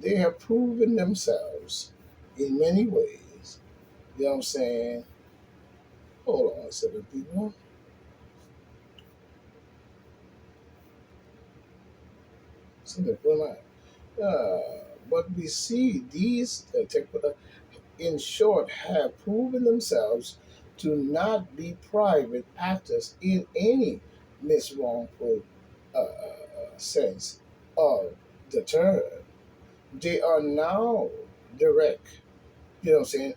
they have proven themselves in many ways. You know what I'm saying? Hold on a second, people. Something going on. But we see these in short, have proven themselves to not be private actors in any miswrongful sense of the term. They are now direct, you know what I'm saying,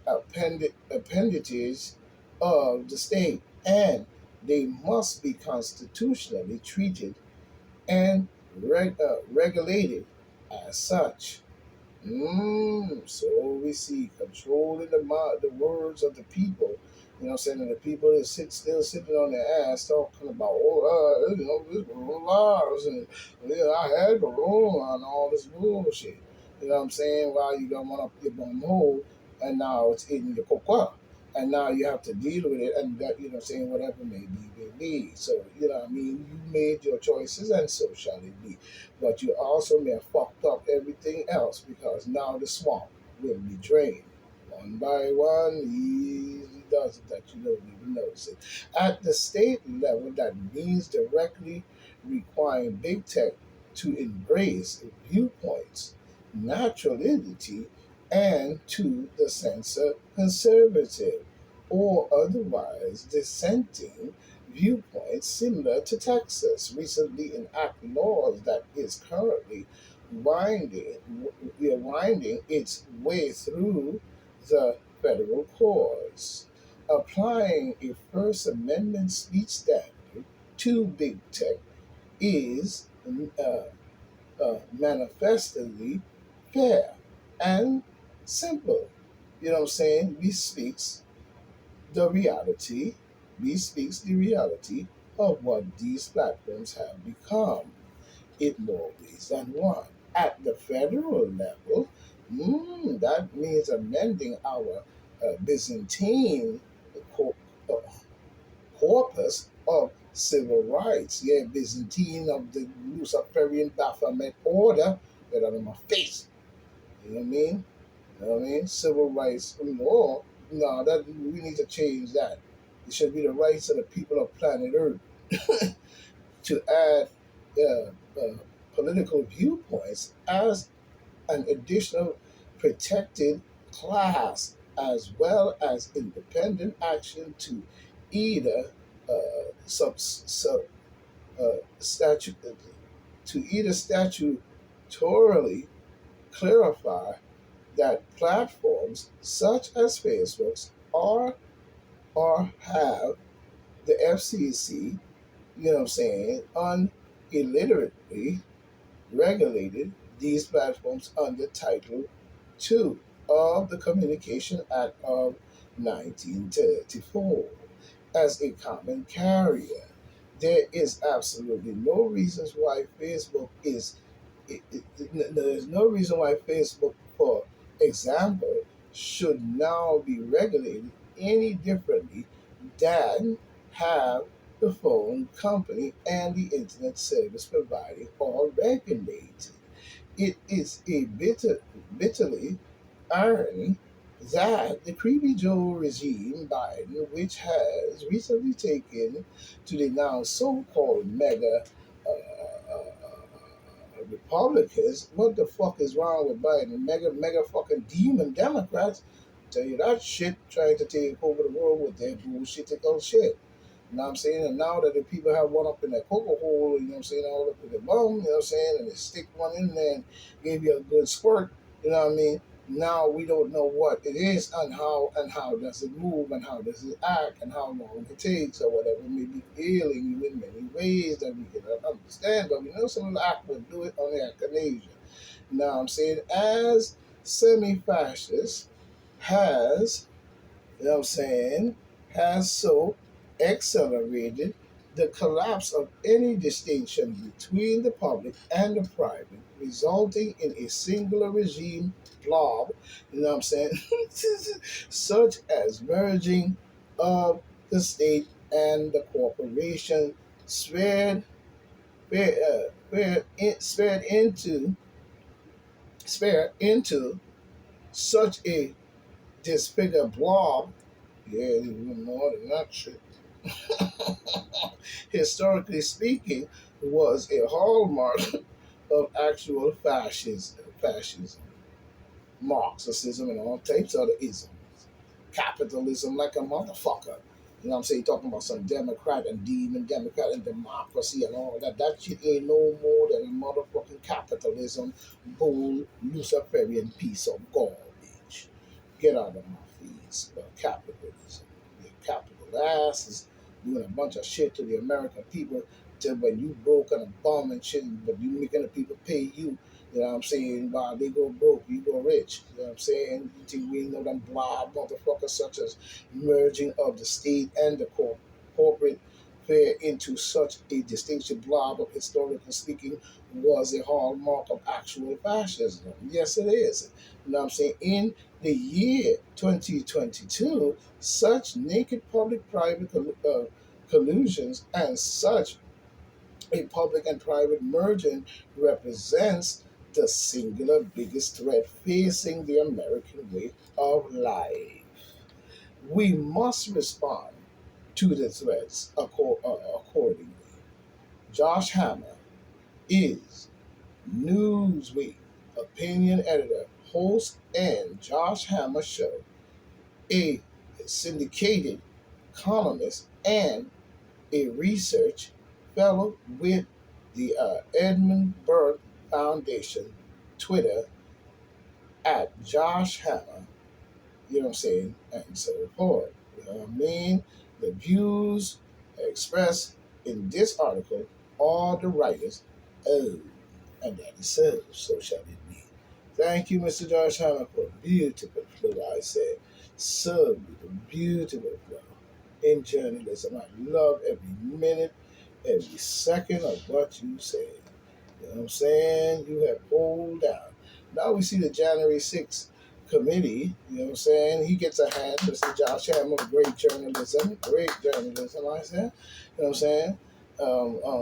appendages of the state, and they must be constitutionally treated and regulated as such. So we see controlling the words of the people. You know what I'm saying? And the people that still sitting on their ass talking about, this laws and I had the room and all this bullshit. You know what I'm saying? While you don't want to your bum hole, and now it's in your cocoa. And now you have to deal with it, and that, you know what I'm saying, whatever may be. So, you know what I mean? You made your choices, and so shall it be. But you also may have fucked up everything else because now the swamp will be drained. One by one, he does it that you don't even notice it. At the state level, that means directly requiring big tech to embrace viewpoints, naturality, and to the censor conservative or otherwise dissenting viewpoints similar to Texas recently enact laws that is currently winding, winding its way through the federal courts, applying a First Amendment speech standard to big tech is manifestly fair and simple. You know what I'm saying? The reality, bespeaks the reality of what these platforms have become in more ways than one. At the federal level, that means amending our Byzantine co- uh, corpus of civil rights. Yeah, Byzantine of the Luciferian Baphomet order. Get out of my face. You know what I mean? You know what I mean? Civil rights law. No, that we need to change that. It should be the rights of the people of planet Earth. To add uh, political viewpoints as an additional protected class, as well as independent action to either sub statute to either statutorily clarify that platforms such as Facebook's are or have the FCC, you know what I'm saying, illiterately regulated these platforms under Title II of the Communication Act of 1934 as a common carrier. There is absolutely no reasons why Facebook is there's no reason why Facebook, for example, should now be regulated any differently than have the phone company and the internet service provider all regulated. It is a bitterly irony that the Creepy Joe regime, Biden, which has recently taken to the now so-called mega Republicans, what the fuck is wrong with Biden? Mega fucking demon Democrats. Tell you that shit, trying to take over the world with their bullshitical shit. You know what I'm saying? And now that the people have one up in their cocoa hole, you know what I'm saying, all up in their bum, you know what I'm saying, and they stick one in there and give you a good squirt, you know what I mean? Now we don't know what it is and how does it move and how does it act and how long it takes or whatever may be ailing you in many ways that we cannot understand. But we know some of the act will do it on the echinacea. Now I'm saying as semi-fascist has, you know what I'm saying, has so accelerated the collapse of any distinction between the public and the private, resulting in a singular regime blob, you know what I'm saying, such as merging of the state and the corporation spread into sphere into such a disfigured blob. Yeah, even more than that shit. Historically speaking, was a hallmark of actual fascism, Marxism, and all types of other isms. Capitalism like a motherfucker. You know what I'm saying? Talking about some Democrat and demon Democrat and democracy and all that. That shit ain't no more than a motherfucking capitalism, bull, Luciferian piece of garbage. Get out of my face. Capitalism. Your capital ass is doing a bunch of shit to the American people till when you broke and a bum and shit, but you making the people pay you. You know what I'm saying? While they go broke, you go rich. You know what I'm saying? You think we know them blob motherfuckers such as merging of the state and the corporate fair into such a distinction blob of historically speaking was a hallmark of actual fascism. Yes, it is. You know what I'm saying? In the year 2022, such naked public-private collusions and such a public and private merging represents the singular biggest threat facing the American way of life. We must respond to the threats accordingly. Josh Hammer is Newsweek opinion editor, host, and Josh Hammer Show, a syndicated columnist and a research fellow with the Edmund Burke Foundation, Twitter at Josh Hammer, you know what I'm saying, and so forth. You know what I mean? The views expressed in this article are the writers. Oh, and that is so. So shall it be. Thank you, Mr. Josh Hammer, for a beautiful flow, I said. So beautiful flow in journalism. I love every minute, every second of what you say. You know what I'm saying? You have pulled down. Now we see the January 6th committee. You know what I'm saying? He gets a hand, Mr. Josh Hammer, great journalism, I said. You know what I'm saying?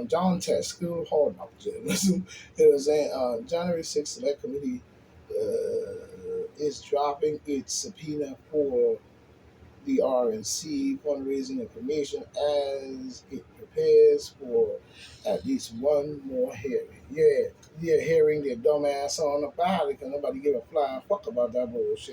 John Test, School of Hard Knock Journalism. You know what I'm saying? January 6th Select Committee is dropping its subpoena for the RNC fundraising information as it prepares for at least one more hearing. Yeah, hearing their dumb ass on about it because nobody give a flying fuck about that bullshit.